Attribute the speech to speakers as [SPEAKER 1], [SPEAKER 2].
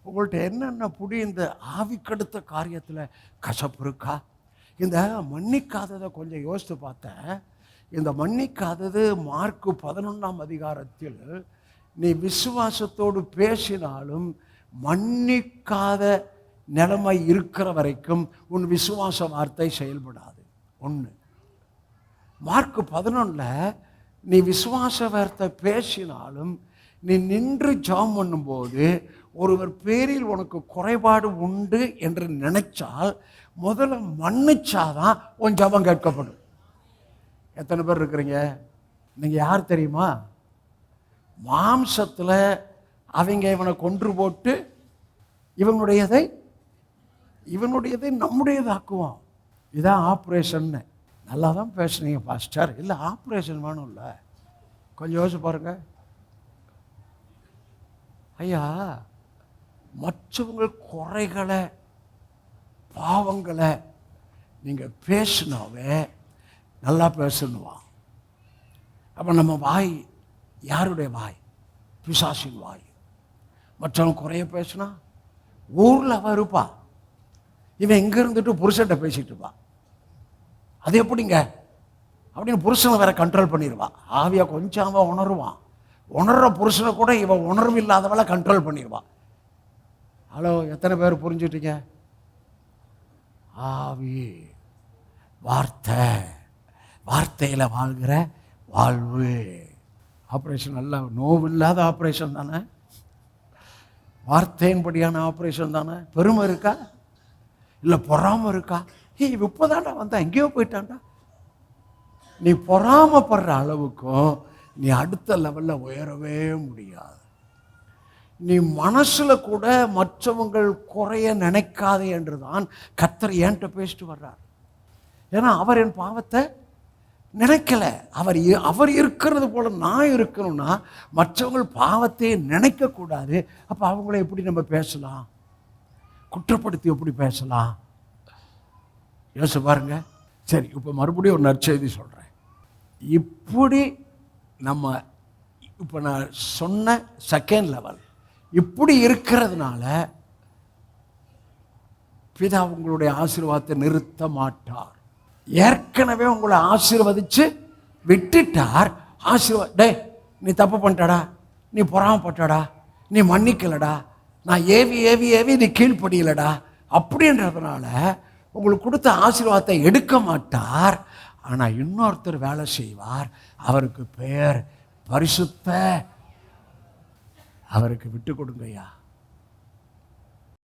[SPEAKER 1] உங்கள்கிட்ட என்னென்ன புடி இந்த ஆவிக்கடுத்த காரியத்தில் கசப்பு இருக்கா? இந்த மன்னிக்காததை கொஞ்சம் யோசித்து பார்த்தேன். இந்த மன்னிக்காதது மார்க்கு 11ஆம் அதிகாரத்தில் நீ விசுவாசத்தோடு பேசினாலும் மன்னிக்காத நிலைமை இருக்கிற வரைக்கும் உன் விசுவாச வார்த்தை செயல்படாது. ஒன்று. மார்க்கு 11 நீ விசுவாச வார்த்தை பேசினாலும் நீ நின்று ஜெபம் பண்ணும்போது ஒருவர் பேரில் உனக்கு குறைபாடு உண்டு என்று நினைச்சால் முதல்ல மன்னிச்சாதான் உன் ஜெபம் கேட்கப்படும். எத்தனை பேர் இருக்கிறீங்க? நீங்கள் யார் தெரியுமா? மாம்சத்தில் அவங்க இவனை கொன்று போட்டு இவனுடையதை நம்முடையதாக்குவான். இதான் ஆப்ரேஷன்னு. நல்லா தான் பேசுனீங்க பாஸ்டர். இல்லை, ஆப்ரேஷன் வேணும். இல்லை, கொஞ்சம் யோசிச்சு பாருங்க. ஐயா, மற்றவங்க குறைகளை பாவங்களை நீங்கள் பேசினாவே நல்லா பேசணுவான். அப்போ நம்ம வாய் யாருடைய வாய்? பிசாசின் வாய். மற்றவங்க குறைய பேசினா ஊரில் அவ இருப்பா, இவன் எங்கே இருந்துட்டு புருஷன்கிட்ட பேசிட்டு இருப்பா. அது எப்படிங்க அப்படின்னு புருஷனை வேற கண்ட்ரோல் பண்ணிடுவா. ஆவியா கொஞ்சம் அவன் உணருவான். உணர்ற புருஷனை கூட இவன் உணர்வு இல்லாதவளை கண்ட்ரோல் பண்ணிடுவா. ஹலோ, எத்தனை பேர் புரிஞ்சுட்டீங்க? ஆவி, வார்த்தை, வார்த்தையில் வாழ்கிற வாழ்வு. ஆப்ரேஷன் நல்ல நோவு இல்லாத ஆப்ரேஷன் தானே? வார்த்தையின்படியான ஆப்ரேஷன் தானே? பெருமை இருக்கா? இல்லை பொறாமை இருக்கா? இப்போதான்டா வந்தா, எங்கேயோ போயிட்டான்டா. நீ பொறாமப்படுற அளவுக்கும் நீ அடுத்த லெவலில் உயரவே முடியாது. நீ மனசுல கூட மற்றவங்கள் குறைய நினைக்காதே என்றுதான் கர்த்தர் என்கிட்ட பேசிட்டு வர்றார். ஏன்னா அவர் என் பாவத்தை நினைக்கல. அவர் இருக்கிறது போல நான் இருக்கணும்னா மற்றவங்க பாவத்தை நினைக்க கூடாது. அப்ப அவங்கள எப்படி நம்ம பேசலாம்? குற்றப்படுத்தி எப்படி பேசலாம்? யோசிச்சு பாருங்க. சரி, இப்போ மறுபடியும் ஒரு நற்செய்தி சொல்கிறேன். இப்படி நம்ம இப்போ நான் சொன்ன செகண்ட் லெவல் இப்படி இருக்கிறதுனால பிதா உங்களுடைய ஆசீர்வாதத்தை நிறுத்த மாட்டார். ஏற்கனவே உங்களை ஆசீர்வதிச்சு விட்டுட்டார். டே, நீ தப்பு பண்ணிட்டடா, நீ பொறாமப்பட்டடா, நீ மன்னிக்கலடா, நான் ஏவி ஏவி ஏவி நீ கீழ்ப்படியலடா அப்படின்றதுனால உங்களுக்கு கொடுத்த ஆசீர்வாதத்தை எடுக்க மாட்டார். ஆனால் இன்னொருத்தர் வேலை செய்வார். அவருக்கு பெயர் பரிசுத்த. அவருக்கு விட்டு கொடுங்கய்யா.